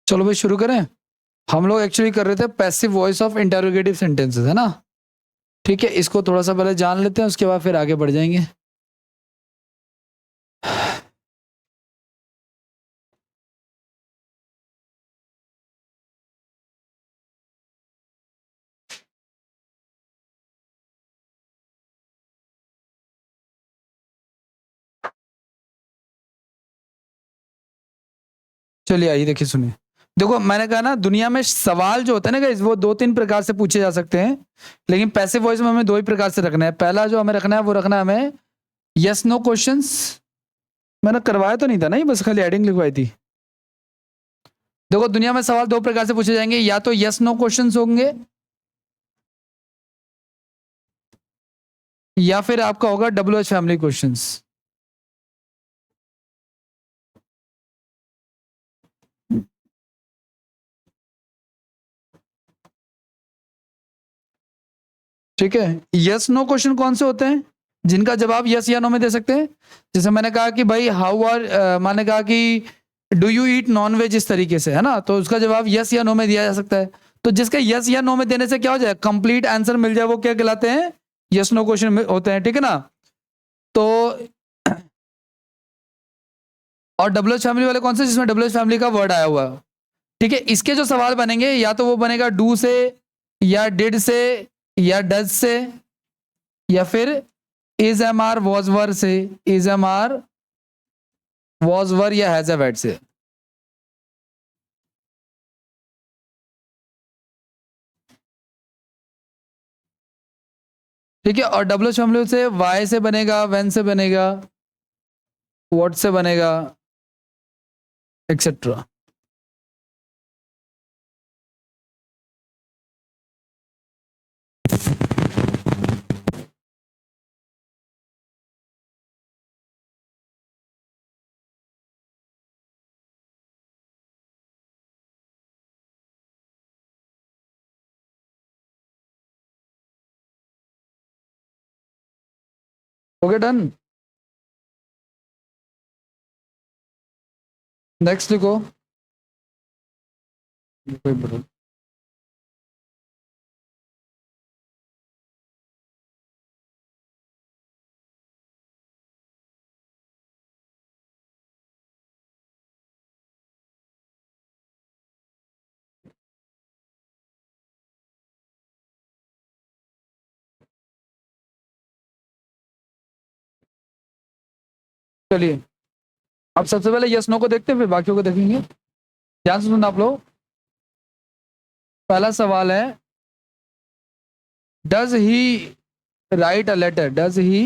चलो भाई शुरू करें। हम लोग एक्चुअली कर रहे थे passive voice of interrogative sentences, है ना। ठीक है, इसको थोड़ा सा पहले जान लेते हैं, उसके बाद फिर आगे बढ़ जाएंगे। चलिए आइए देखिए सुनिए। देखो मैंने कहा ना, दुनिया में सवाल जो होता है ना गाइस, वो दो तीन प्रकार से पूछे जा सकते हैं, लेकिन पैसिव वॉइस में हमें दो ही प्रकार से रखना है। पहला जो हमें रखना है वो रखना है हमें यस नो क्वेश्चंस। मैंने करवाया तो नहीं था ना, ये बस खाली एडिंग लिखवाई थी। देखो दुनिया में सवाल दो प्रकार से पूछे जाएंगे, या तो यस नो क्वेश्चंस होंगे या फिर आपका होगा WH फैमिली क्वेश्चंस। ठीक है, यस नो क्वेश्चन कौन से होते हैं? जिनका जवाब यस या नो में दे सकते हैं। जैसे मैंने कहा कि भाई हाउ आर, मैंने कहा कि do you eat non veg, इस तरीके से, है ना, तो उसका जवाब यस या नो में दिया जा सकता है। तो जिसके यस या नो में देने से क्या हो जाए, कंप्लीट आंसर मिल जाए, वो क्या कहलाते हैं? यस नो क्वेश्चन होते हैं, ठीक है ना। तो और WH फैमिली वाले कौन से, जिसमें WH फैमिली का वर्ड आया हुआ है। ठीक है, इसके जो सवाल बनेंगे, या तो वो बनेगा डू से, या डिड से, या डज से, या फिर is am are was were से, is am are was were या हैज एड से। ठीक है, और WH फैमिली से वाई से बनेगा, वेन से बनेगा, व्हाट से बनेगा, एक्सेट्रा। Okay done. नेक्स्ट लिखो। चलिए, अब सबसे पहले यस नो को देखते हैं, फिर बाकियों को देखेंगे। ध्यान से सुनना आप लोग। पहला सवाल है, does he write a letter, does he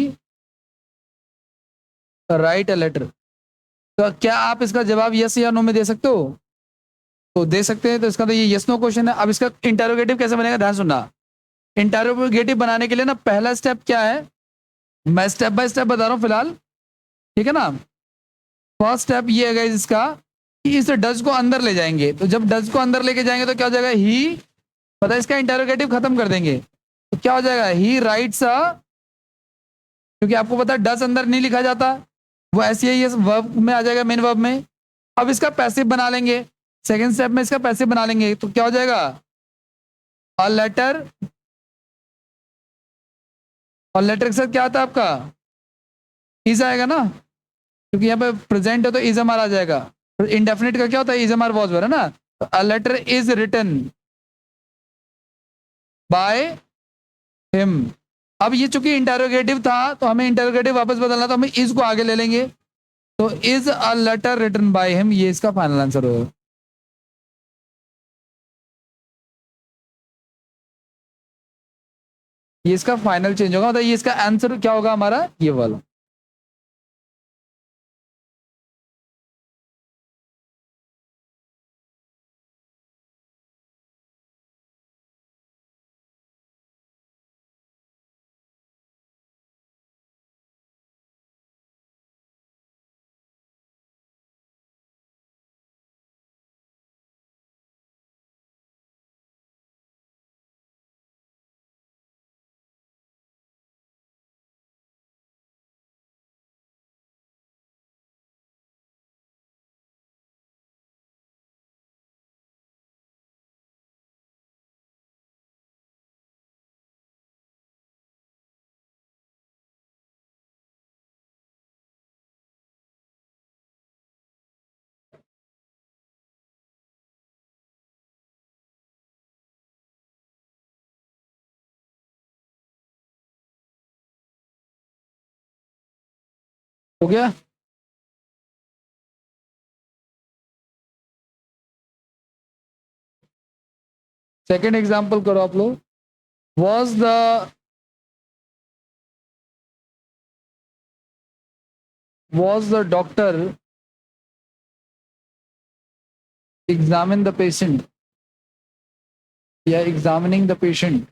write a letter. तो क्या आप इसका जवाब यस या नो में दे सकते हो? तो दे सकते हैं, तो इसका तो ये यस नो क्वेश्चन है। अब इसका इंटरोगेटिव कैसे बनेगा, ध्यान सुनना। इंटरोगेटिव बनाने के लिए ना, पहला स्टेप क्या है, मैं स्टेप बाय स्टेप बता रहा हूं फिलहाल, ठीक है ना। फर्स्ट स्टेप ये है गाइस इसका, कि इस डज को अंदर ले जाएंगे। तो जब डज को अंदर लेके जाएंगे तो क्या हो जाएगा, ही, पता है, इसका इंटरोगेटिव खत्म कर देंगे, तो क्या हो जाएगा, ही राइट्स अ, क्योंकि आपको पता है डज अंदर नहीं लिखा जाता, वो ऐसे ही वर्ब में आ जाएगा, मेन वर्ब में। अब इसका पैसिव बना लेंगे, सेकेंड स्टेप में इसका पैसिव बना लेंगे, तो क्या हो जाएगा, अ लेटर। और लेटर के साथ क्या आता है आपका, इज आएगा ना, क्योंकि यहाँ पे प्रेजेंट है तो इज एम आर आ जाएगा। इंडेफिनिट का क्या होता है, is am are was were, है ना। A letter is written by him. अब ये चूंकि इंटेरोगेटिव था, तो हमें इंटेरोगेटिव वापस बदलना, तो हम इज को आगे ले लेंगे। तो is a letter written by him, ये इसका फाइनल आंसर होगा। ये इसका फाइनल चेंज होगा, मतलब ये इसका आंसर क्या होगा हमारा, ये वाला। हो गया? सेकेंड एग्जाम्पल करो आप लोग। was the doctor examine the patient या examining the patient?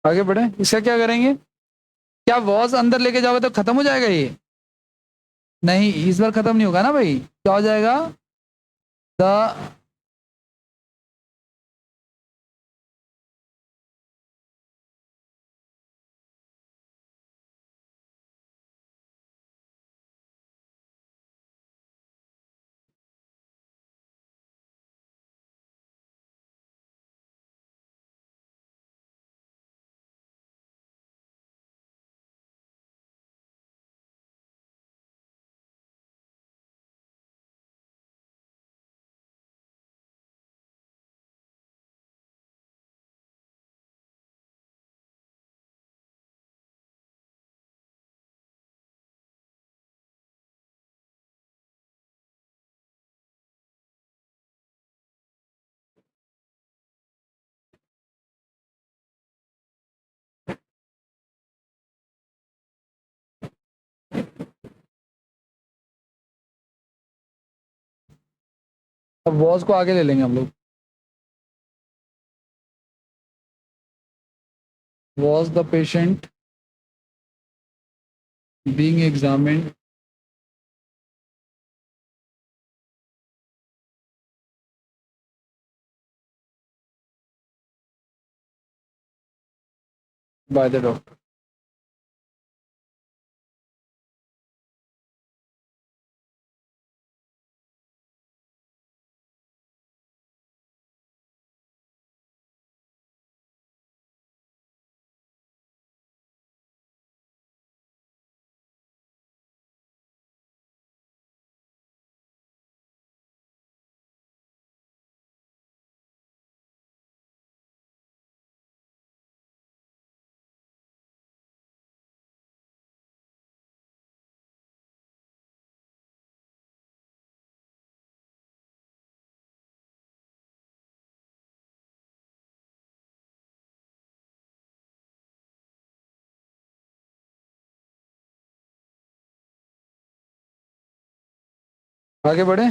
आगे बढ़े, इसका क्या करेंगे? क्या वॉज अंदर लेके जाओगे तो खत्म हो जाएगा ये? नहीं, इस बार खत्म नहीं होगा ना भाई। क्या हो जाएगा? द अब वॉज को आगे ले लेंगे हम लोग। Was the patient being examined by the doctor? आगे बढ़े।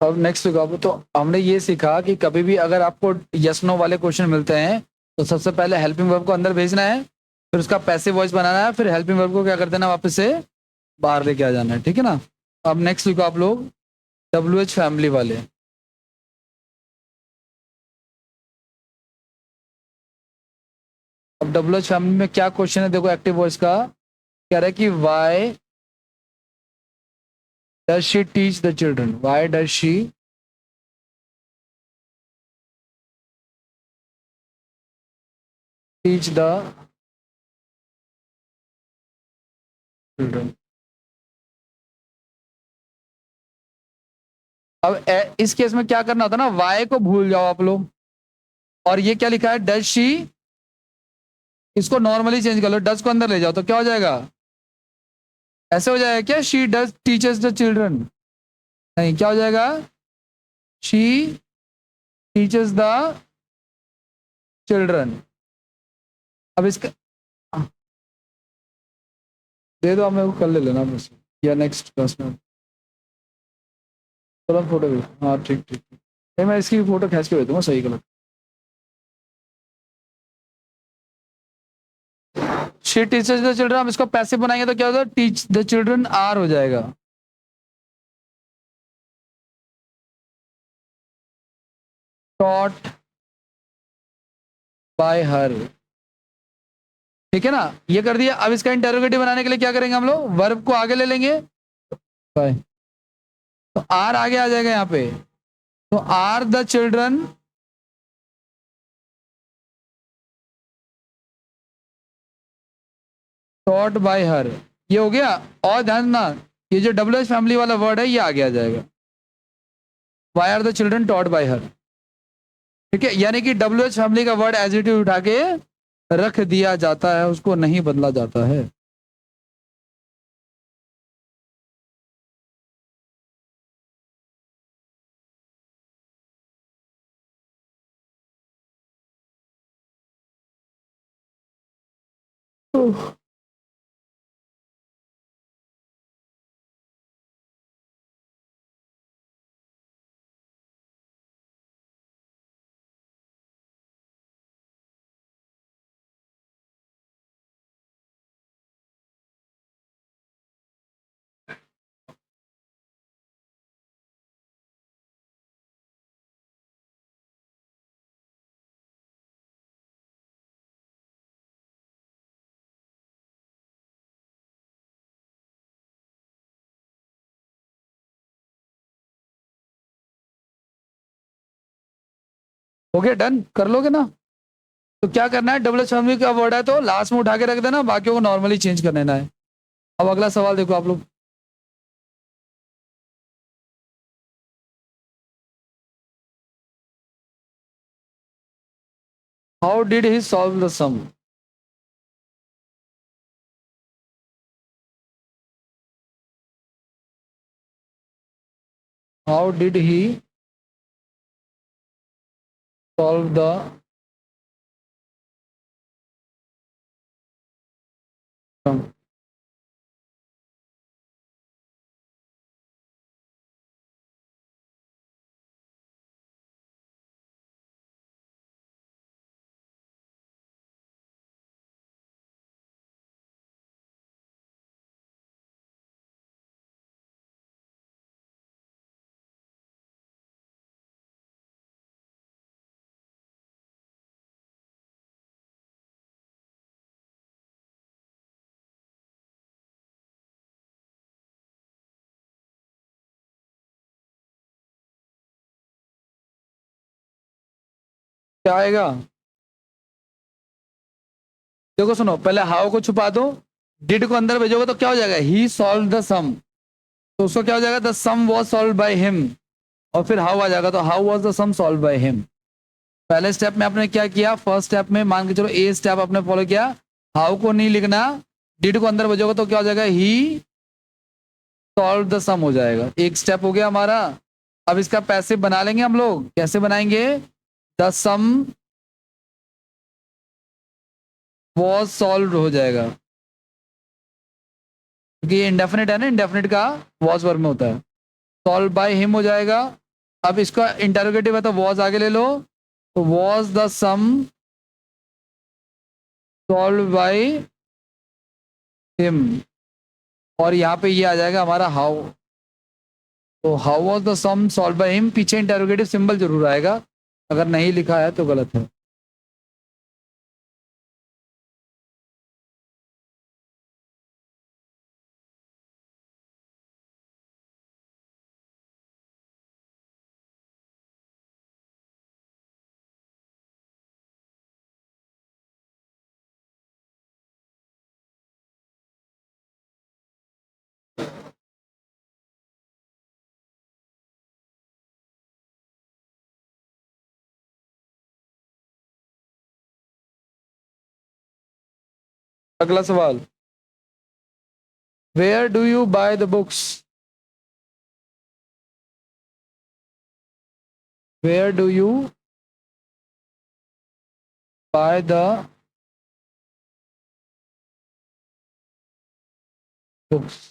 अब नेक्स्ट देखो, तो हमने ये सीखा कि कभी भी अगर आपको यस नो वाले क्वेश्चन मिलते हैं तो सबसे पहले हेल्पिंग वर्ब को अंदर भेजना है, फिर उसका पैसिव वॉइस बनाना है, फिर हेल्पिंग वर्ब को क्या कर देना, वापस से बाहर लेके आ जाना है, ठीक है ना? अब नेक्स्ट देखो आप लोग, WH फैमिली वाले। अब WH फैमिली में क्या क्वेश्चन है देखो, एक्टिव वॉइस का कह रहा है कि why does she teach the children, why does she teach the children. अब इस केस में क्या करना होता है ना, वाई को भूल जाओ आप लोग, और ये क्या लिखा है, डज शी, इसको नॉर्मली चेंज कर लो, डज को अंदर ले जाओ तो क्या हो जाएगा, ऐसे हो जाएगा क्या, she does teachers the children, नहीं क्या हो जाएगा, शी टीचर्स द चिल्ड्रन। अब इसका दे दो, आप मेरे को कल ले लेना बस, या नेक्स्ट क्लास में। चलो फोटो भेज, हाँ ठीक ठीक ठीक, नहीं मैं इसकी फोटो खींच के भेज दूंगा, सही गलत। शी टीचर्स द चिल्ड्रन, हम इसको पैसिव बनाएंगे तो क्या होगा, टीच द चिल्ड्रन आर हो जाएगा। टॉट बाय हर, ठीक है ना, ये कर दिया। अब इसका इंटेरोगेटिव बनाने के लिए क्या करेंगे हम लोग, वर्ब को आगे ले लेंगे, बाय, तो आर आगे आ जाएगा यहाँ पे, तो are the children taught by her, ये हो गया। और ध्यान ना, ये जो डब्ल्यू एच फैमिली वाला वर्ड है ये आगे आ जाएगा, why are the children taught by her, ठीक है, यानी कि डब्ल्यू एच फैमिली का वर्ड एज इट इज उठा के रख दिया जाता है, उसको नहीं बदला जाता है। हो गया, डन कर लोगे ना। तो क्या करना है, डब्ल्यू एच फैमिली का वर्ड है तो लास्ट में उठा के रख देना, बाकियों को नॉर्मली चेंज कर लेना है। अब अगला सवाल देखो आप लोग, how did he solve the sum, how did he solve the sum, क्या आएगा, देखो सुनो, पहले हाउ को छुपा दो, डिड को अंदर भेजोगे तो क्या हो जाएगा, ही सॉल्व द सम, तो उसको क्या हो जाएगा, the sum was solve by him, और फिर हाउ आ जाएगा, तो how was the sum solve by him. पहले स्टेप में आपने क्या किया, फर्स्ट स्टेप में मान के चलो ए स्टेप आपने फॉलो किया, हाउ को नहीं लिखना, डिड को अंदर भेजोगे तो क्या हो जाएगा, ही सॉल्व द सम हो जाएगा, एक स्टेप हो गया हमारा। अब इसका पैसिव बना लेंगे हम लोग, कैसे बनाएंगे, द सम वॉज सॉल्व हो जाएगा, क्योंकि ये इंडेफिनिट है ना, इंडेफिनिट का वॉज वर्ब में होता है, सॉल्व बाय हिम हो जाएगा। अब इसका इंटरोगेटिव है तो वॉज आगे ले लो, तो was the sum solve by him, और यहाँ पे ये आ जाएगा हमारा हाउ, तो how was the sum solve by him, पीछे इंटरोगेटिव सिंबल जरूर आएगा, अगर नहीं लिखा है तो गलत है। अगला सवाल, where do you buy the books? Where do you buy the books?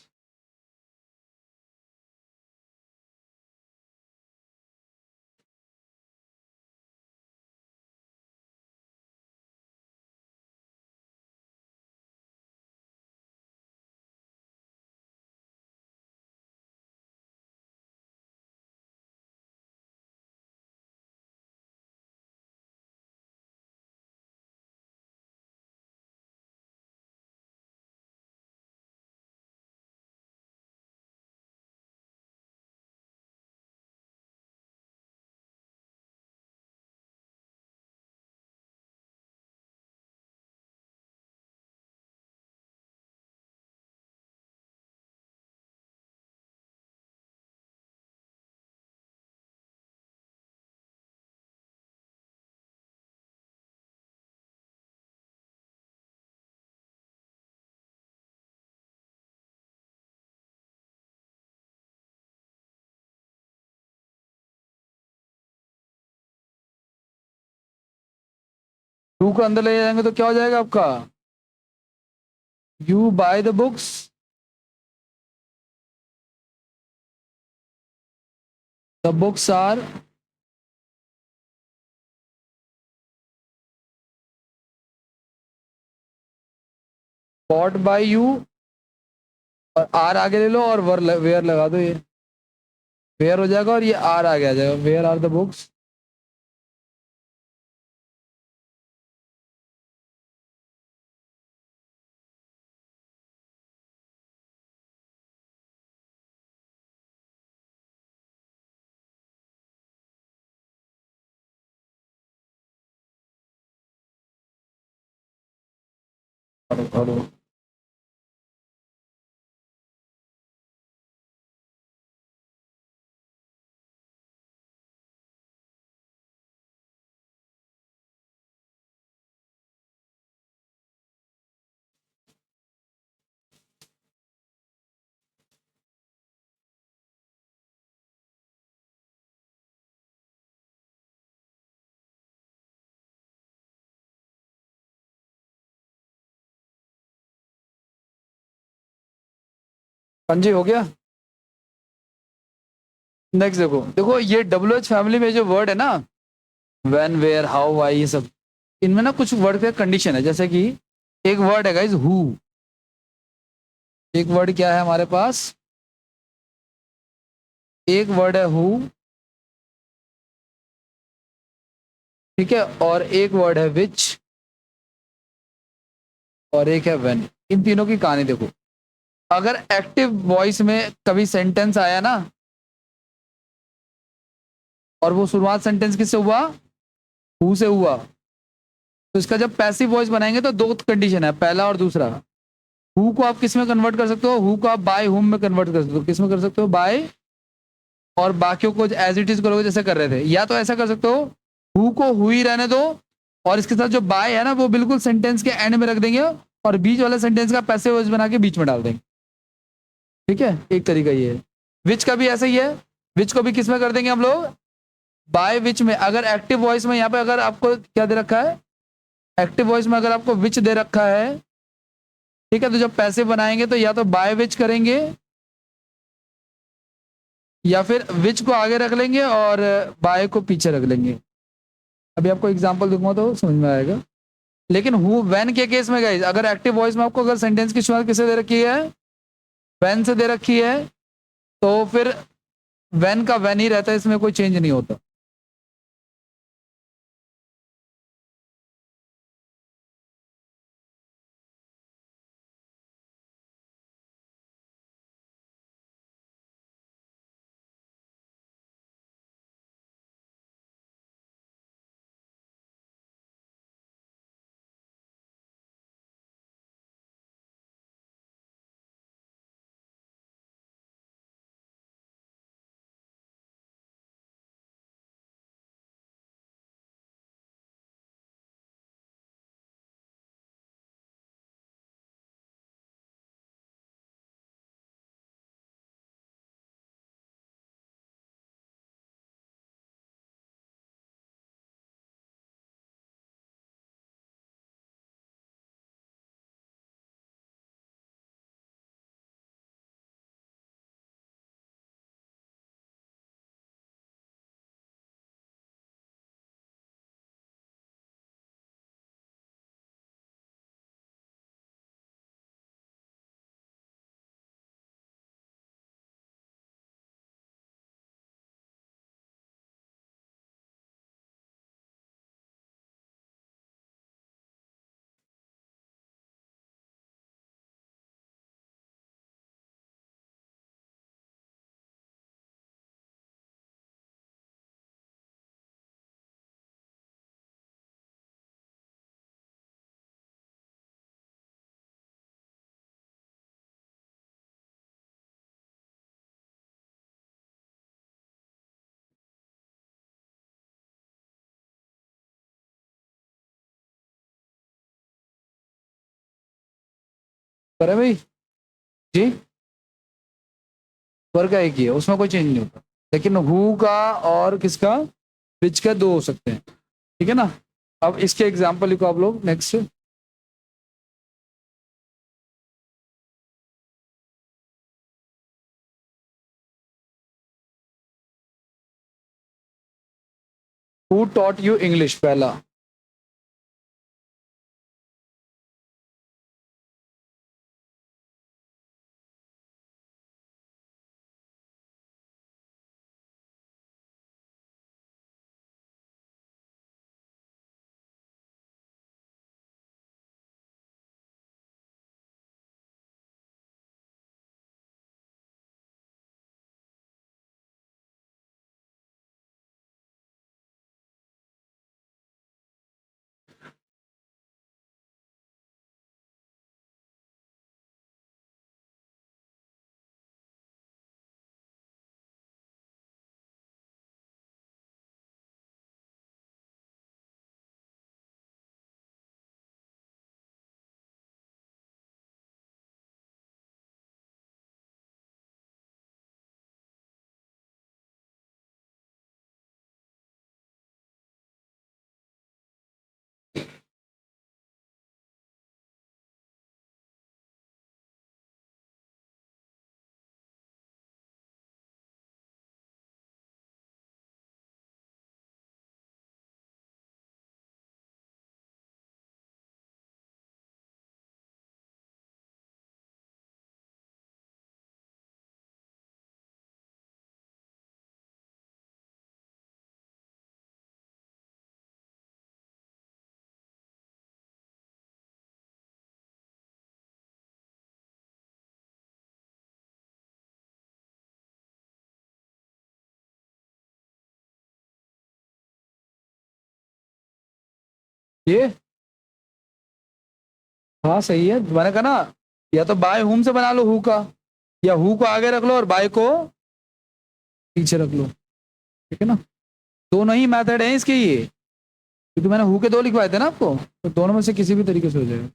Do को अंदर ले जाएंगे तो क्या हो जाएगा आपका? You buy the books, the books are bought by you, और आर आगे ले लो और वेयर लगा दो, ये वेयर हो जाएगा और ये आर आगे आ जाएगा, वेयर आर द बुक्स। पढ़ो। हाँ जी, हो गया। नेक्स्ट देखो, देखो ये डब्ल्यू एच फैमिली में जो वर्ड है ना, व्हेन, वेयर, हाउ, व्हाई, ये सब, इनमें ना कुछ वर्ड का कंडीशन है। जैसे कि एक वर्ड है गाइस, हु। एक वर्ड क्या है हमारे पास? एक वर्ड है हु, ठीक है, और एक वर्ड है विच, और एक है व्हेन। इन तीनों की कहानी देखो। अगर एक्टिव वॉइस में कभी सेंटेंस आया ना, और वो शुरुआत सेंटेंस किससे हुआ? हु से हुआ, तो इसका जब पैसिव वॉइस बनाएंगे तो दो कंडीशन है, पहला और दूसरा। हु को आप किस में कन्वर्ट कर सकते हो? हु को आप बाय हुम में कन्वर्ट कर सकते हो। किस में कर सकते हो? बाय, और बाकियों को एज इट इज करोगे जैसे कर रहे थे। या तो ऐसा कर सकते हो, हु को हु ही रहने दो, और इसके साथ जो बाय है ना वो बिल्कुल सेंटेंस के एंड में रख देंगे, और बीच वाले सेंटेंस का पैसिव वॉइस बना के बीच में डाल देंगे। ठीक है, एक तरीका ये है। विच का भी ऐसा ही है, विच को भी किस में कर देंगे हम लोग? बाय विच में। अगर एक्टिव वॉइस में यहाँ पे अगर आपको क्या दे रखा है, एक्टिव वॉइस में अगर आपको विच दे रखा है, ठीक है, तो जब पैसिव बनाएंगे तो या तो बाय विच करेंगे, या फिर विच को आगे रख लेंगे और बाय को पीछे रख लेंगे। अभी आपको एग्जांपल दूंगा तो समझ में आएगा। लेकिन हु व्हेन के केस में गाइस, अगर एक्टिव वॉइस में आपको अगर सेंटेंस की शुरुआत किससे दे रखी है? व्हेन से दे रखी है, तो फिर व्हेन का व्हेन ही रहता है, इसमें कोई चेंज नहीं होता। करे भाई जी, वर्ग का एक ही है, उसमें कोई चेंज नहीं होता, लेकिन हु का और किसका, विच का दो हो सकते हैं, ठीक है ना। अब इसके एग्जाम्पल लिखो आप लोग next. Who taught you English, पहला। ये हाँ सही है, मैंने कहा ना, या तो बाय होम से बना लो हु का, या हु को आगे रख लो और बाय को पीछे रख लो, ठीक है ना। दोनों ही मेथड है इसके ये, क्योंकि मैंने हु के दो लिखवाए थे ना आपको, तो दोनों में से किसी भी तरीके से हो जाएगा।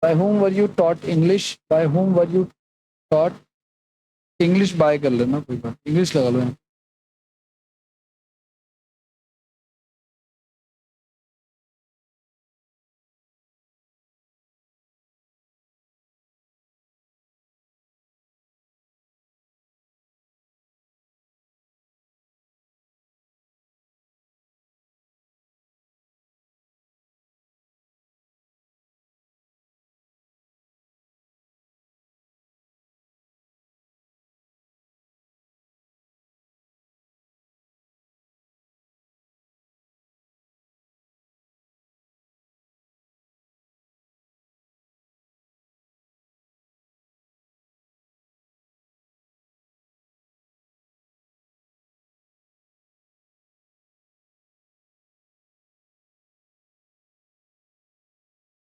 By whom were you taught English, by whom were you taught English, by कर लेना, कोई बात, इंग्लिश लगा लो यहाँ।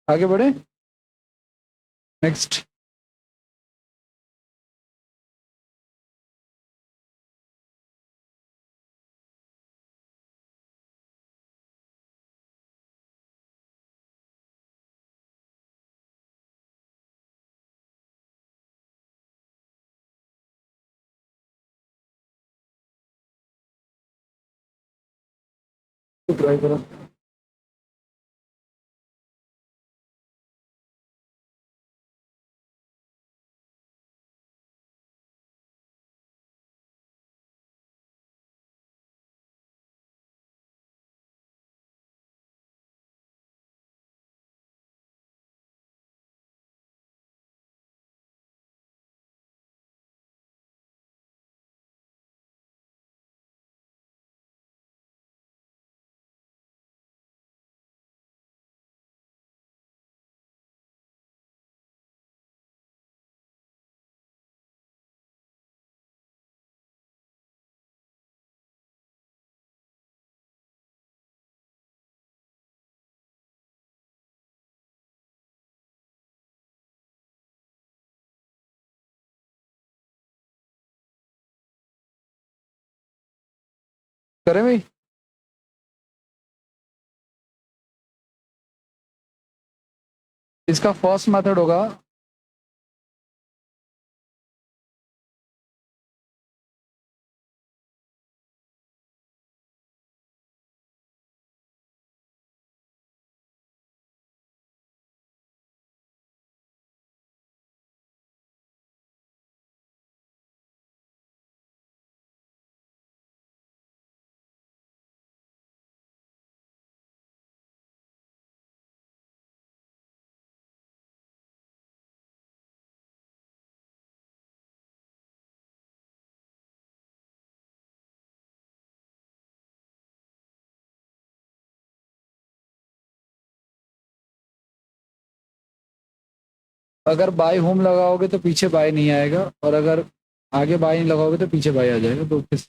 आगे बढ़े, नेक्स्ट। ट्राई करो। करें भाई? इसका फर्स्ट मेथड होगा, अगर बाय होम लगाओगे तो पीछे बाय नहीं आएगा, और अगर आगे बाय नहीं लगाओगे तो पीछे बाय आ जाएगा, तो किस।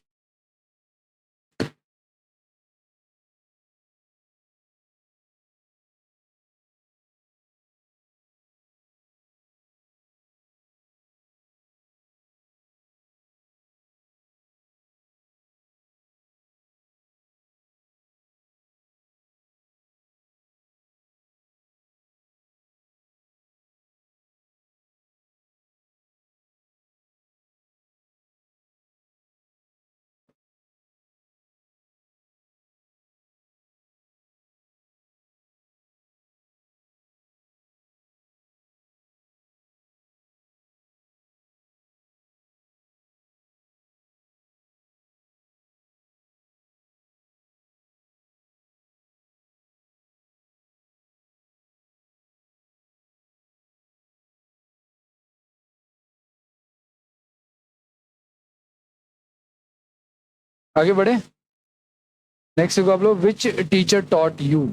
आगे बढ़े। नेक्स्ट देखो आप लोग, विच टीचर टॉट यू।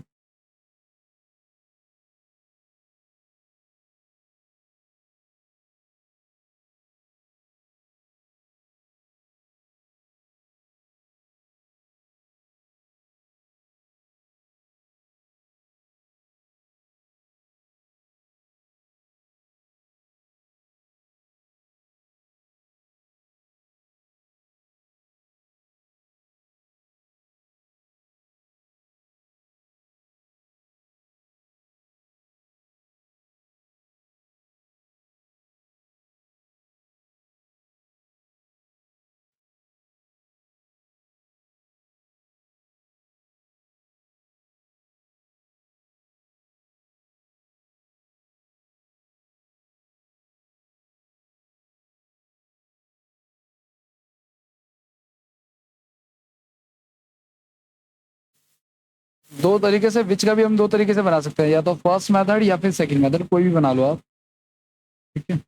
दो तरीके से, विच का भी हम दो तरीके से बना सकते हैं, या तो फर्स्ट मेथड या फिर सेकंड मेथड, कोई भी बना लो आप। ठीक है।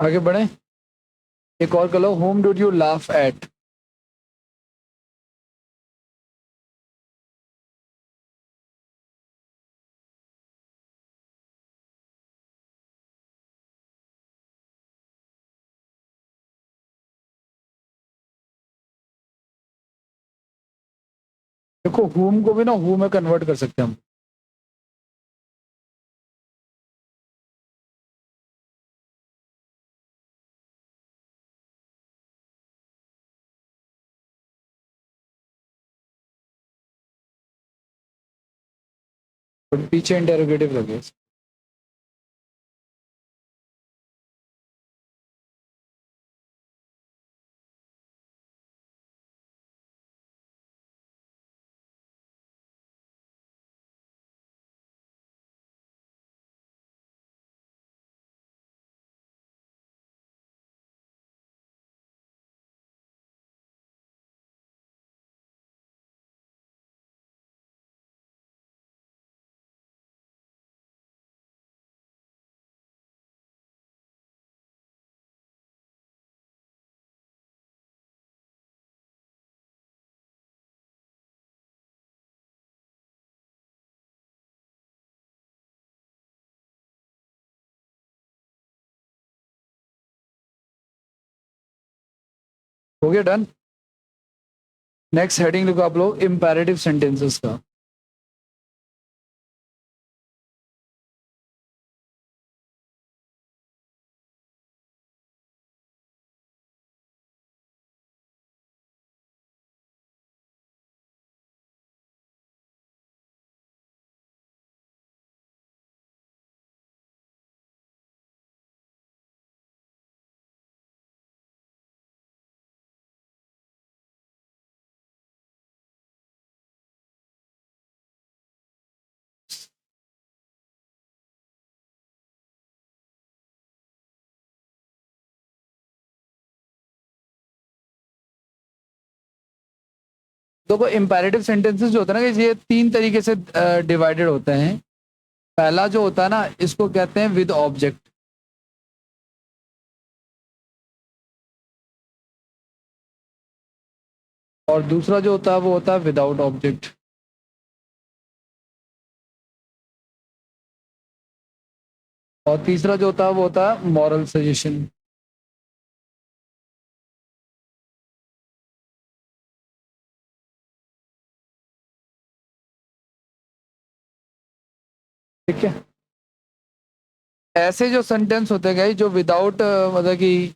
आगे बढ़े। एक और कर लो, whom do you laugh at. देखो होम को भी ना हु में कन्वर्ट कर सकते हैं हम। तो पीछे इंटेरोगेटिव लगे। हो गया डन। नेक्स्ट हेडिंग लिखो आप लोग इंपैरेटिव सेंटेंसेस का। देखो इंपैरेटिव सेंटेंसेस जो होते हैं ना कि ये तीन तरीके से डिवाइडेड होते हैं। पहला जो होता है ना इसको कहते हैं विद ऑब्जेक्ट। और दूसरा जो होता है वो होता है विदाउट ऑब्जेक्ट। और तीसरा जो होता है वो होता है मॉरल सजेशन। ठीक है। ऐसे जो सेंटेंस होते हैं जो विदाउट मतलब कि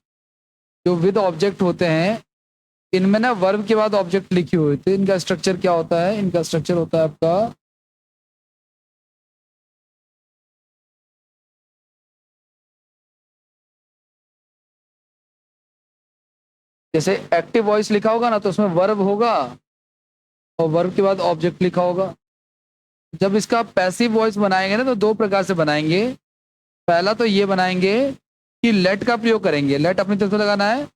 जो विद ऑब्जेक्ट होते हैं इनमें ना वर्ब के बाद ऑब्जेक्ट लिखी हुई थी। इनका स्ट्रक्चर क्या होता है? इनका स्ट्रक्चर होता है आपका जैसे एक्टिव वॉइस लिखा होगा ना तो उसमें वर्ब होगा और वर्ब के बाद ऑब्जेक्ट लिखा होगा। जब इसका पैसिव वॉइस बनाएंगे ना तो दो प्रकार से बनाएंगे। पहला तो ये बनाएंगे कि लेट का प्रयोग करेंगे। लेट अपनी तरफ से लगाना है।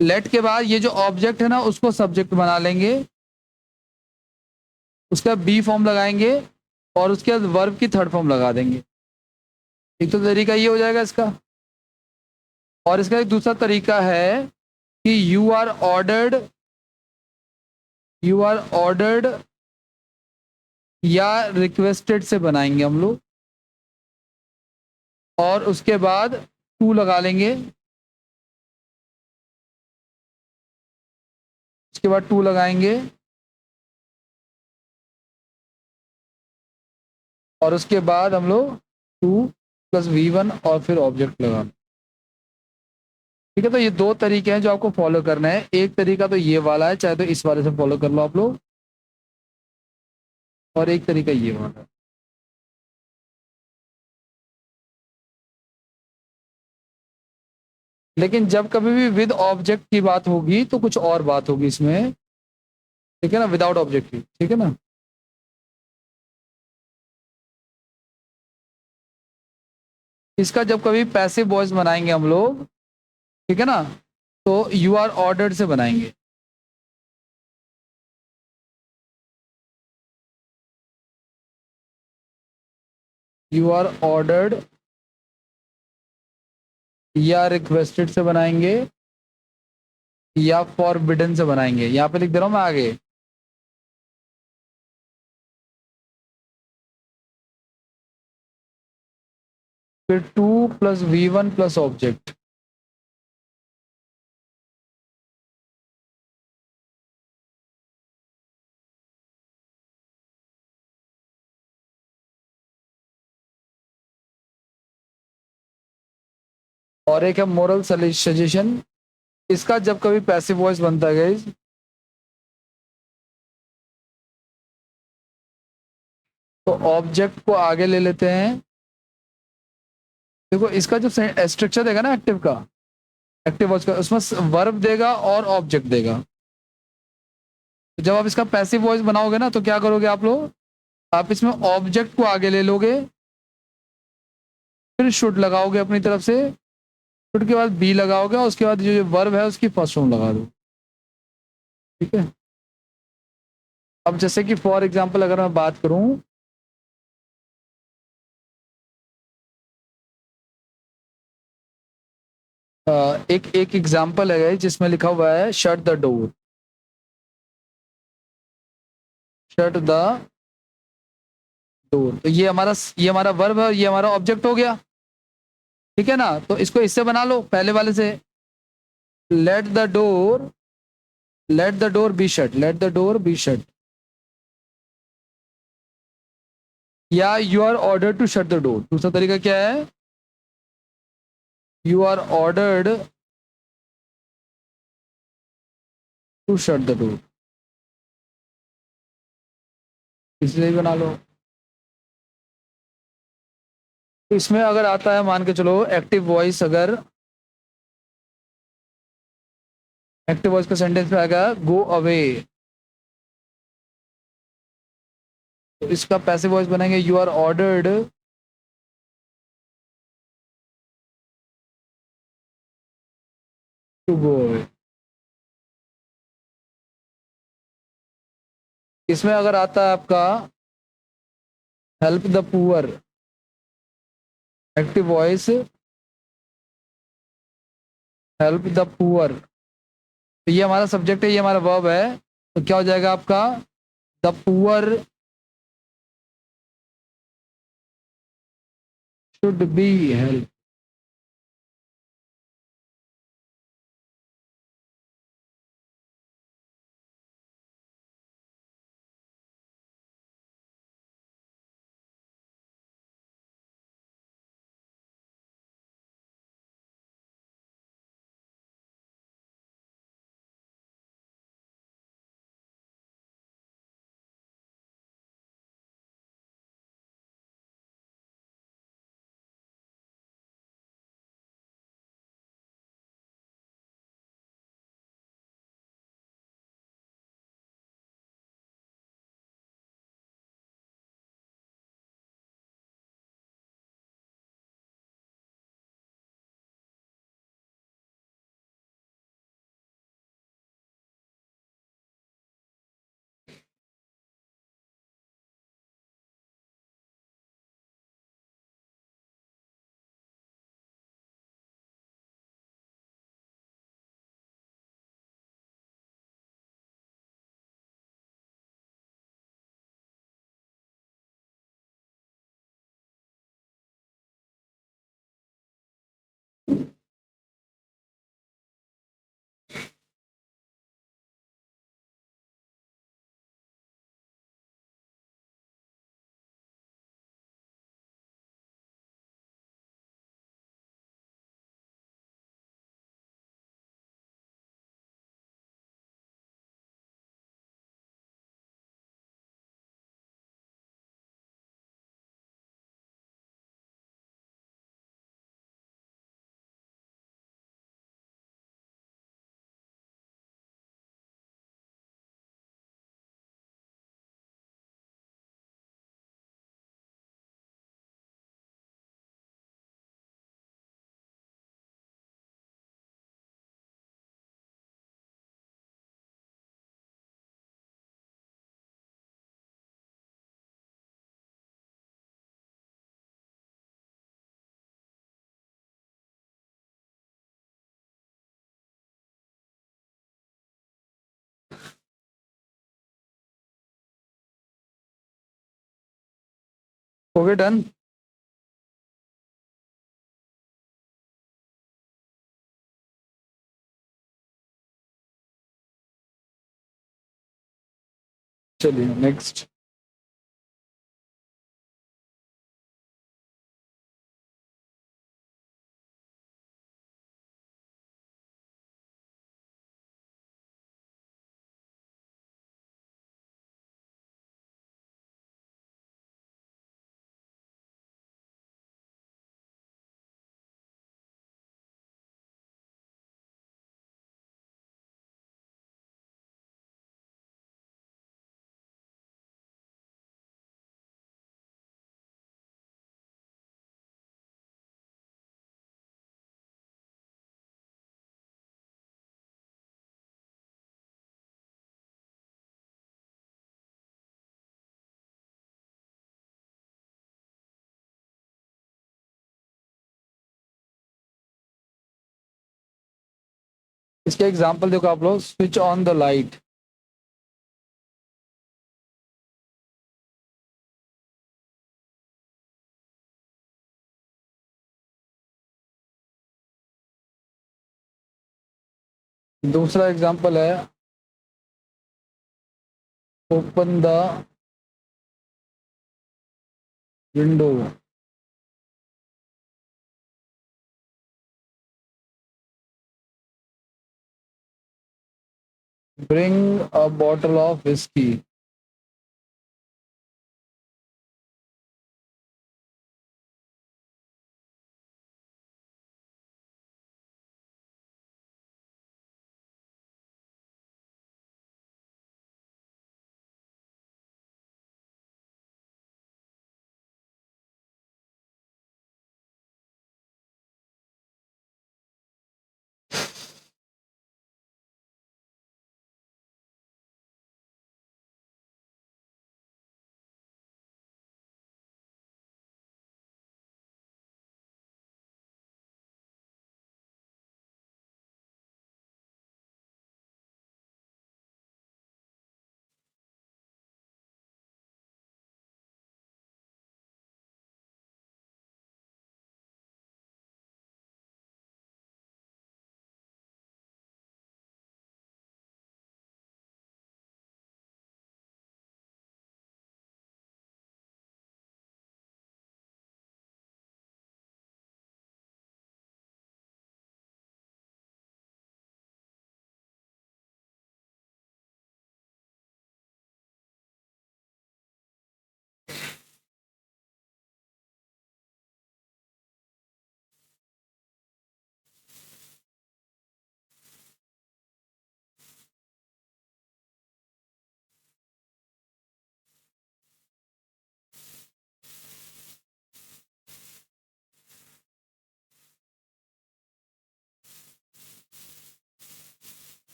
लेट के बाद ये जो ऑब्जेक्ट है ना उसको सब्जेक्ट बना लेंगे। उसका बी फॉर्म लगाएंगे और उसके बाद वर्ब की थर्ड फॉर्म लगा देंगे। एक तो तरीका ये हो जाएगा इसका। और इसका एक दूसरा तरीका है कि यू आर ऑर्डर्ड या रिक्वेस्टेड से बनाएंगे हम लोग। और उसके बाद टू लगा लेंगे। उसके बाद टू लगाएंगे और उसके बाद हम लोग टू प्लस V1 और फिर ऑब्जेक्ट लगा। ठीक है। तो ये दो तरीके हैं जो आपको फॉलो करना है। एक तरीका तो ये वाला है, चाहे तो इस वाले से फॉलो कर लो आप लोग। और एक तरीका ये वाला है। लेकिन जब कभी भी विद ऑब्जेक्ट की बात होगी तो कुछ और बात होगी इसमें। ठीक है ना, विदाउट ऑब्जेक्ट की। ठीक है ना। इसका जब कभी पैसिव वॉइस बनाएंगे हम लोग, ठीक है ना, तो यू आर ऑर्डर्ड से बनाएंगे। यू आर ऑर्डर्ड या रिक्वेस्टेड से बनाएंगे या फॉरबिडन से बनाएंगे। यहाँ पे लिख दे रहा हूं मैं आगे। फिर two plus V1 plus object. और एक है मोरल सजेशन। इसका जब कभी पैसिव वॉइस बनता है गाइस तो ऑब्जेक्ट को आगे ले लेते हैं। देखो इसका जो स्ट्रक्चर देगा ना एक्टिव का, एक्टिव वॉइस का, उसमें वर्ब देगा और ऑब्जेक्ट देगा। तो जब आप इसका पैसिव वॉइस बनाओगे ना तो क्या करोगे आप लोग, आप इसमें ऑब्जेक्ट को आगे ले लोगे, फिर शुड लगाओगे अपनी तरफ से, शुड के बाद बी लगाओगे और उसके बाद जो वर्ब है उसकी फर्स्ट फॉर्म लगा दो। ठीक है। अब जैसे कि फॉर एग्जाम्पल अगर मैं बात करूं, एक एक एग्जाम्पल है जिसमें लिखा हुआ है shut the door, shut the door. तो ये हमारा वर्ब है और ये हमारा ऑब्जेक्ट हो गया। ठीक है ना, तो इसको इससे बना लो पहले वाले से, let the door, let the door be shut, let the door be shut, या you are order to shut the door. दूसरा तरीका क्या है, you are ordered to shut the door, इसलिए बना लो। तो इसमें अगर आता है, मान के चलो एक्टिव वॉइस, अगर एक्टिव वॉइस का सेंटेंस में आएगा गो अवे, तो इसका पैसिव वॉइस बनेंगे you are ordered to go away. इसमें अगर आता है आपका help the poor, active voice help the poor, तो ये हमारा सब्जेक्ट है, ये हमारा वर्ब है, तो क्या हो जाएगा आपका, the poor should be help. हो गया डन। चलिए नेक्स्ट। इसका एग्जांपल देखो आप लोग, स्विच ऑन द लाइट। दूसरा एग्जांपल है open the window. Bring a bottle of whisky.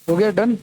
हो गया डन।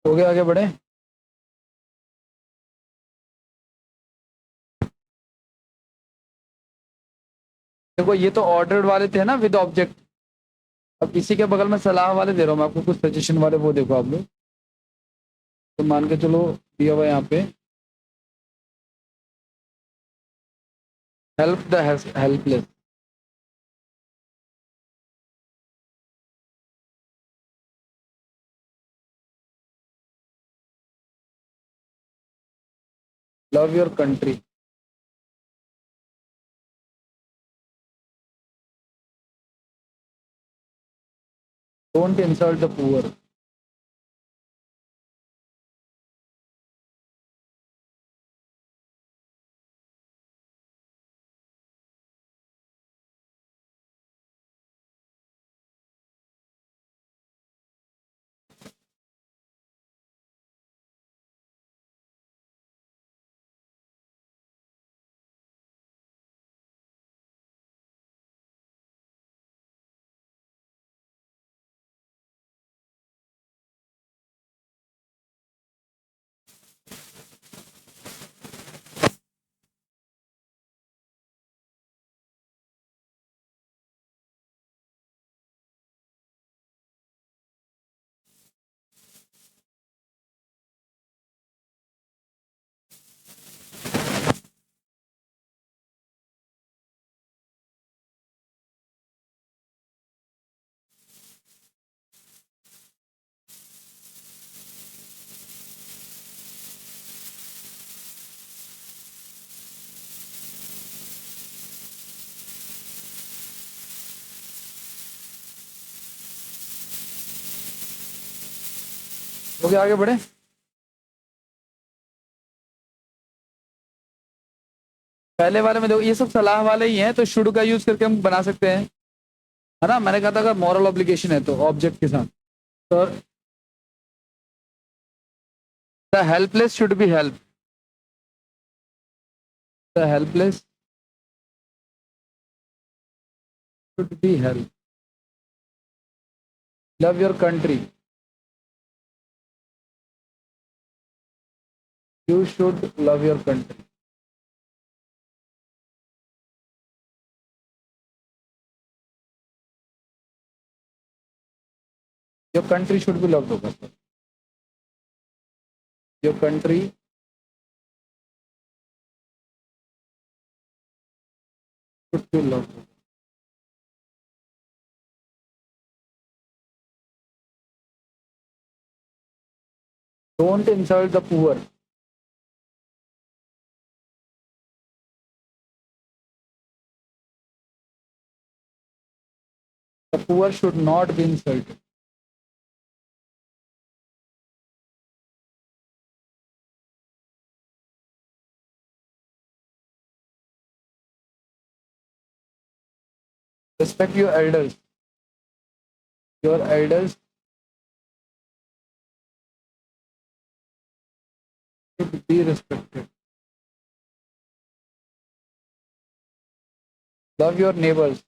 हो गया, आगे बढ़े। देखो ये तो ऑर्डर्ड वाले थे ना विद ऑब्जेक्ट। अब इसी के बगल में सलाह वाले दे रहा हूँ मैं आपको, कुछ सजेशन वाले, वो देखो आप लोग। तो मान के चलो दिया हुआ यहाँ पे, help the helpless. Love your country. Don't insult the poor. Okay आगे बढ़े। पहले वाले में देखो ये सब सलाह वाले ही हैं, तो शुड का यूज करके हम बना सकते हैं, है ना। मैंने कहा था अगर मॉरल ऑब्लिगेशन है तो ऑब्जेक्ट के साथ। तो the helpless should be help. The helpless should be help. Love your country. You should love your country. Your country should be loved होगा। Your country should be loved. Don't insult the poor. The poor should not be insulted. Respect your elders. Your elders should be respected. Love your neighbors.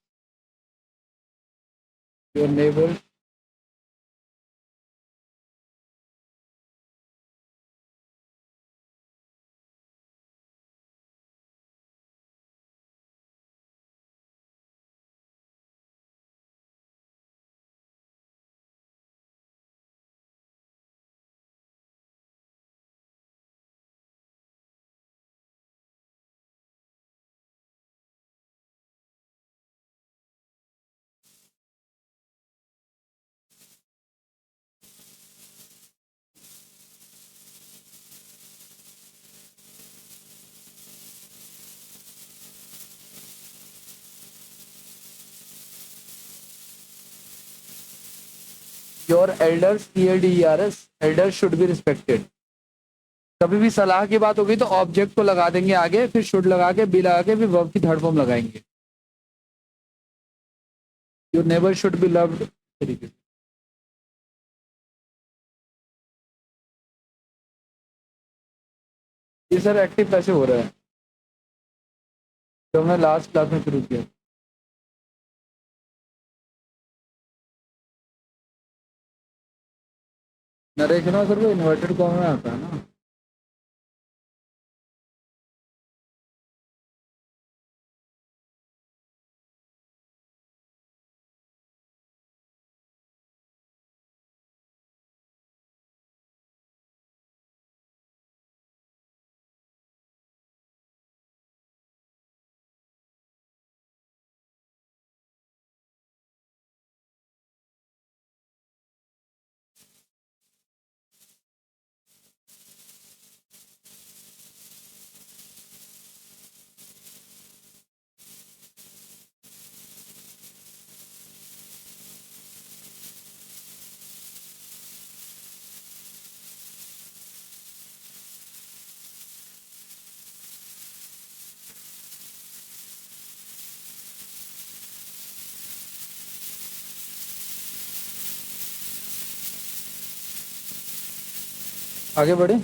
Your neighbors your elders ELDERS elders should be respected. कभी भी सलाह की बात होगी तो object को लगा देंगे आगे, फिर शुड लगा के बी लगा के फिर वर्ब की थर्ड फॉर्म लगाएंगे। Your neighbour should be loved तरीके से। ये सर एक्टिव कैसे हो रहा है जो हमने लास्ट क्लास में शुरू किया। नरेशन सर वो इन्वर्टेड कॉमा में आता है ना। आगे बढ़े।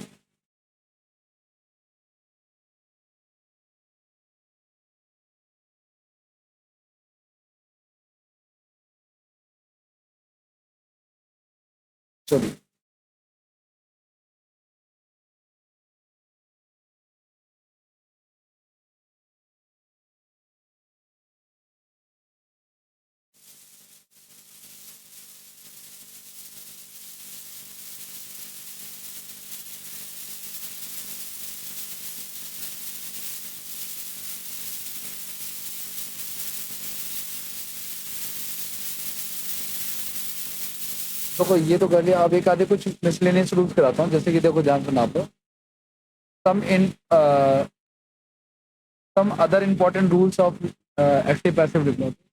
चलिए, देखो ये तो कर लिया, अब एक आधे कुछ मिसलेनियस रूल्स कराता हूँ, जैसे कि देखो ध्यान सुना आप। Some in some other important rules of active passive diplomacy.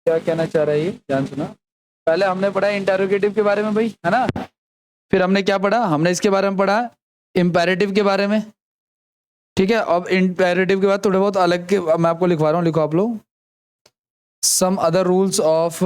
क्या कहना चाह रहा है ये, ध्यान सुना। पहले हमने पढ़ा इंटेरोगेटिव के बारे में भाई, है ना। फिर हमने क्या पढ़ा, हमने इसके बारे में पढ़ा इंपेरेटिव के बारे में। ठीक है, अब इंपेरेटिव के बाद थोड़े बहुत अलग के मैं आपको लिखवा रहा हूँ, लिखो आप लोग। सम अदर रूल्स ऑफ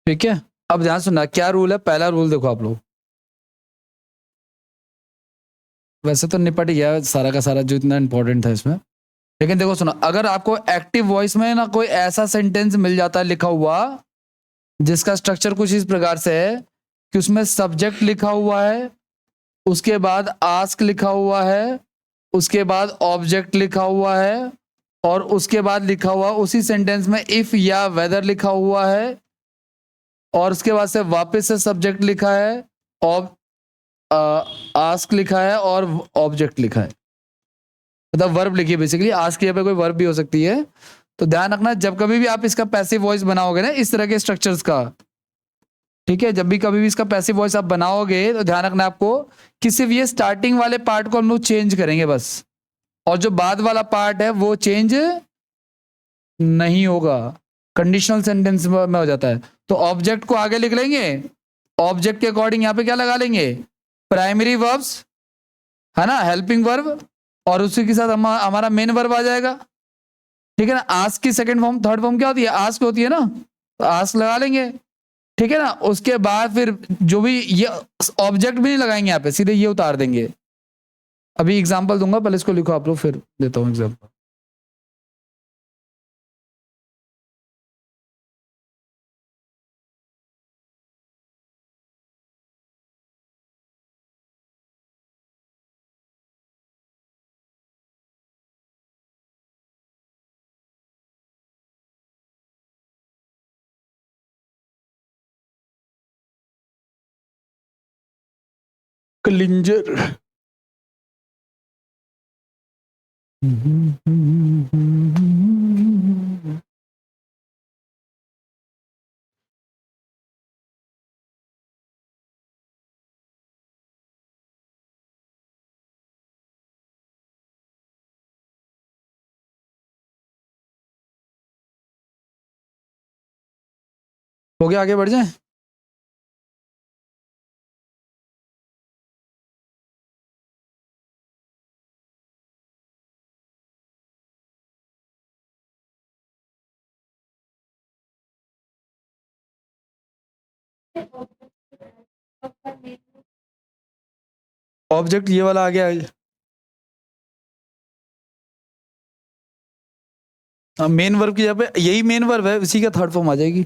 ठीक है। अब ध्यान सुनना, क्या रूल है, पहला रूल देखो आप लोग। वैसे तो निपट गया सारा का सारा जो इतना इंपॉर्टेंट था इसमें, लेकिन देखो सुना, अगर आपको एक्टिव वॉइस में ना कोई ऐसा सेंटेंस मिल जाता है लिखा हुआ जिसका स्ट्रक्चर कुछ इस प्रकार से है कि उसमें सब्जेक्ट लिखा हुआ है, उसके बाद आस्क लिखा हुआ है, उसके बाद ऑब्जेक्ट लिखा हुआ है, और उसके बाद लिखा हुआ उसी सेंटेंस में इफ या वेदर लिखा हुआ है, और उसके बाद से वापस से सब्जेक्ट लिखा है, और आस्क लिखा है, और ऑब्जेक्ट लिखा है, मतलब वर्ब लिखी है बेसिकली। आस्क के पे कोई वर्ब भी हो सकती है। तो ध्यान रखना, जब कभी भी आप इसका पैसिव वॉइस बनाओगे ना इस तरह के स्ट्रक्चर्स का, ठीक है, जब भी कभी भी इसका पैसिव वॉइस आप बनाओगे तो ध्यान रखना आपको कि सिर्फ ये स्टार्टिंग वाले पार्ट को हम लोग चेंज करेंगे बस, और जो बाद वाला पार्ट है वो चेंज नहीं होगा, कंडीशनल सेंटेंस में हो जाता है। तो ऑब्जेक्ट को आगे लिख लेंगे, ऑब्जेक्ट के अकॉर्डिंग यहां पे क्या लगा लेंगे, प्राइमरी वर्ब्स, है ना, हेल्पिंग वर्ब, और उसी के साथ हमारा मेन वर्ब आ जाएगा। ठीक है ना, आस्क की सेकंड फॉर्म थर्ड फॉर्म क्या होती है, आस्क होती है ना, तो आस्क लगा लेंगे। ठीक है ना, उसके बाद फिर जो भी ये ऑब्जेक्ट भी नहीं लगाएंगे यहाँ पे, सीधे ये उतार देंगे। अभी एग्जांपल दूंगा, पहले इसको लिखो आप लोग, फिर देता हूँ एग्जांपल। क्लिंजर। हो गया, आगे बढ़ जाए। ऑब्जेक्ट ये वाला आ गया, मेन वर्ब की जगह पे यही मेन वर्ब है, उसी का थर्ड फॉर्म आ जाएगी।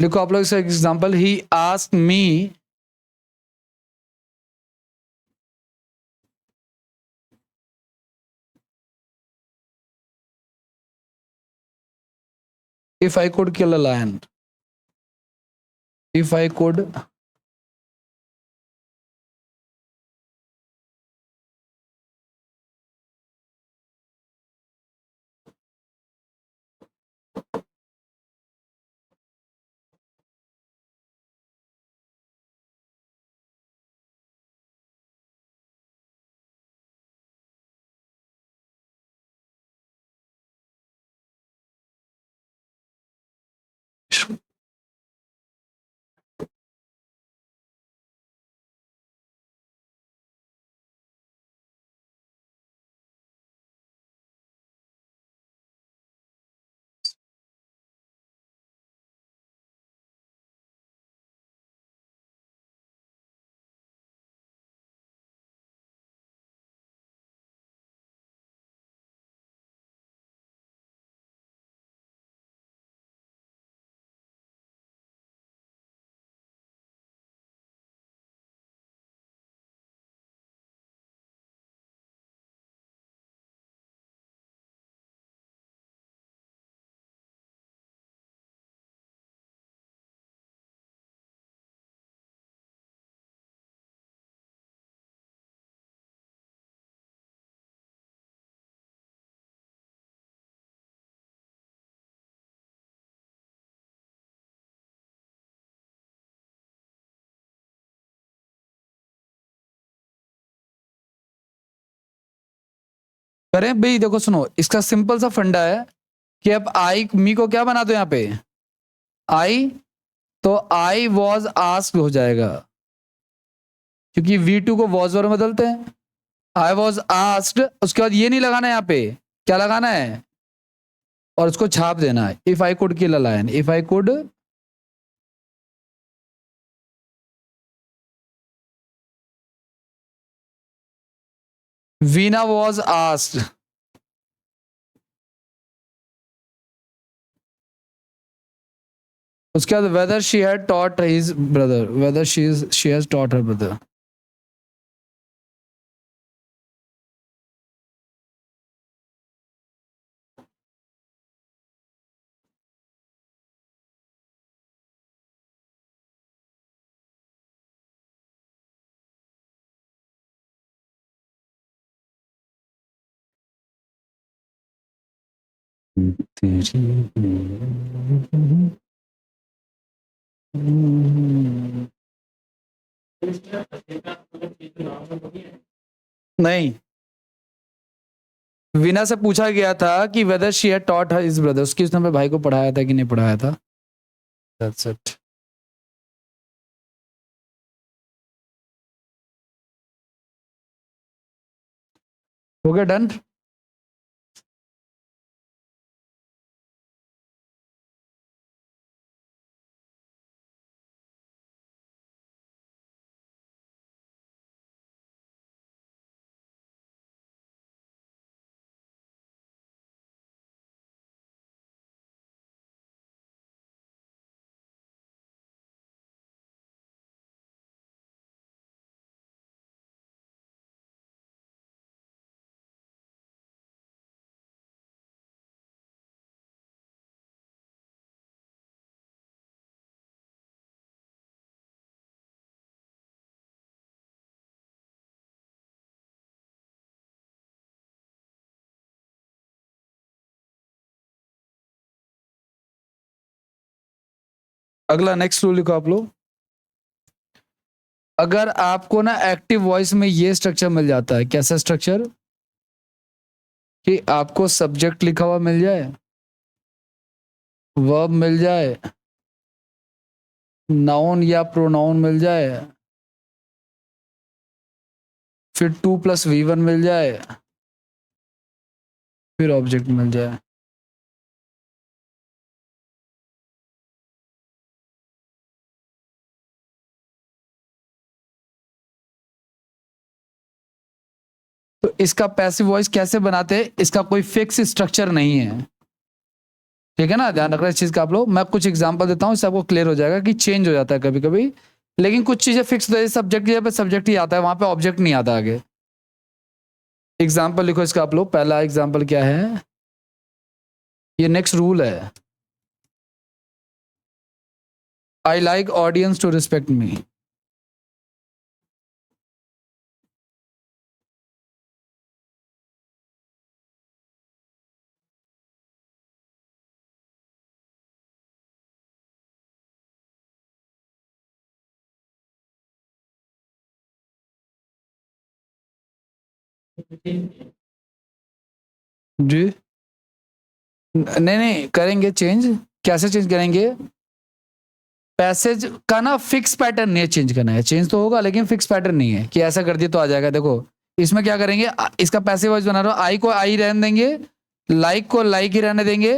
लिखो आप लोग इसका example, he asked me if I could kill a lion. If I could करें भाई, देखो सुनो, इसका सिंपल सा फंडा है कि अब आई मी को क्या बना दो यहाँ पे, आई, तो आई वॉज आस्क्ड हो जाएगा, क्योंकि V2 को वॉज में बदलते हैं। आई वॉज आस्क्ड, उसके बाद ये नहीं लगाना है यहाँ पे, क्या लगाना है, और उसको छाप देना है, if I could kill a lion, if I could Veena was asked, उसके बाद whether she had taught his brother, whether she has taught her brother. नहीं, वीना से पूछा गया था कि whether she had taught his brother, उसकी उसने अपने भाई को पढ़ाया था कि नहीं पढ़ाया था। That's it. हो गया डन। अगला नेक्स्ट रूल लिखो आप लोग। अगर आपको ना एक्टिव वॉइस में ये स्ट्रक्चर मिल जाता है, कैसा स्ट्रक्चर, कि आपको सब्जेक्ट लिखा हुआ मिल जाए, वर्ब मिल जाए, नाउन या प्रोनाउन मिल जाए, फिर 2+V1 मिल जाए, फिर ऑब्जेक्ट मिल जाए। तो इसका पैसिव वॉइस कैसे बनाते हैं, इसका कोई फिक्स स्ट्रक्चर नहीं है। ठीक है ना, ध्यान रखना इस चीज का आप लोग। मैं कुछ एग्जांपल देता हूँ, इससे आपको क्लियर हो जाएगा कि चेंज हो जाता है कभी कभी, लेकिन कुछ चीजें फिक्स हो, सब्जेक्ट की जगह पे सब्जेक्ट ही आता है, वहां पे ऑब्जेक्ट नहीं आता आगे। एग्जाम्पल लिखो इसका आप लोग। पहला एग्जाम्पल क्या है, ये नेक्स्ट रूल है, I like audience to respect me. जी नहीं नहीं, करेंगे चेंज। कैसे चेंज करेंगे, पैसेज का ना फिक्स पैटर्न नहीं है चेंज करना है, चेंज तो होगा लेकिन फिक्स पैटर्न नहीं है कि ऐसा कर दिए तो आ जाएगा। देखो इसमें क्या करेंगे, इसका पैसिव वॉइस बना रहा हूं, आई को आई रहने देंगे, लाइक को लाइक ही रहने देंगे,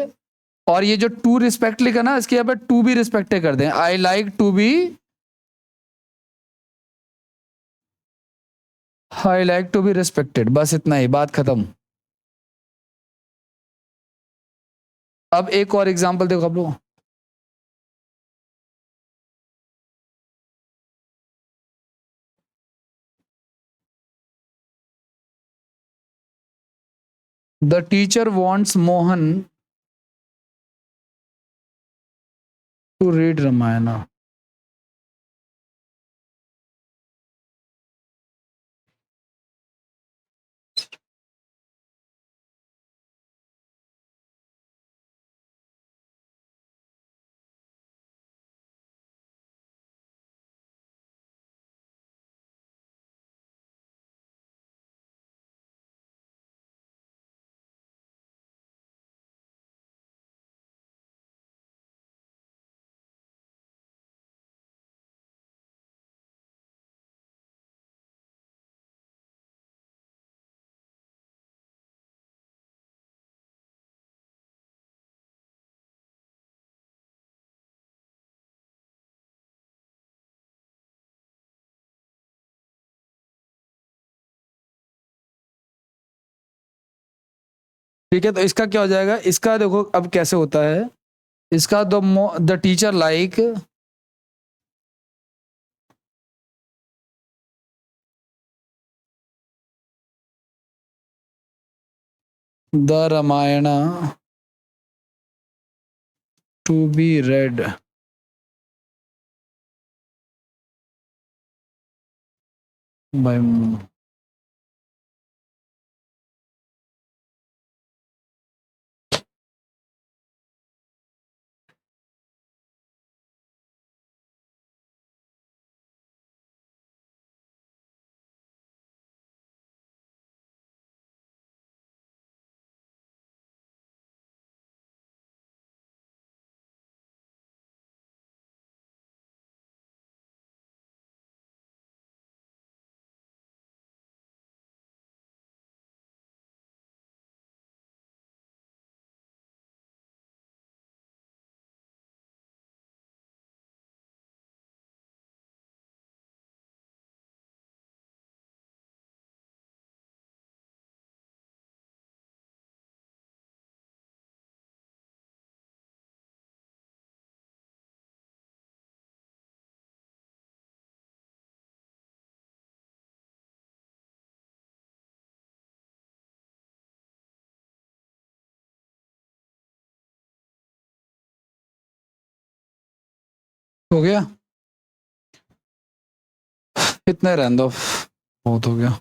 और ये जो टू रिस्पेक्ट लिखा ना, इसके यहाँ पे टू बी रिस्पेक्टेड कर दें, I like to be, I like to be respected, बस इतना ही, बात खत्म। अब एक और एग्जांपल देखो आप लोग, the teacher wants Mohan to read Ramayana. ठीक है, तो इसका क्या हो जाएगा, इसका देखो अब कैसे होता है, इसका the teacher like the Ramayana to be read by. हो गया, इतना रहने दो, बहुत हो गया।